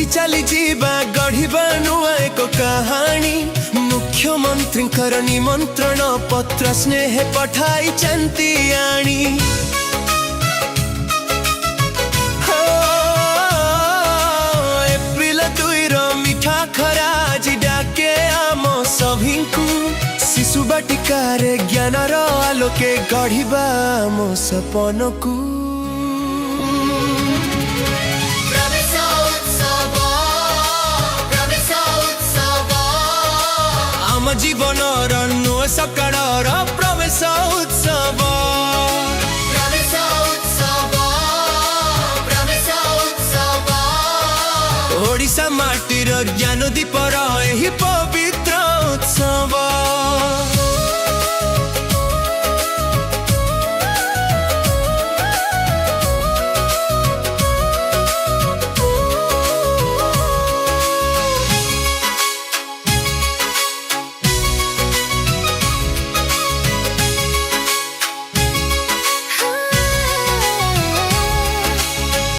जोड़ी चली जीवा गढ़िबा नुआ एक कहानी। मुख्यमंत्री निमंत्रण पत्र स्नेह पठाई चंती आनी। एप्रिल 2 मिठा खरा आज डाके आम सभी को। शिशु बाटिकार ज्ञानर आलोके गढ़िबा आम सपन को। जीवन नुआ सकाळर प्रवेश उत्सव। ओडिशा माटीर ज्ञान दीपर एही पवित्र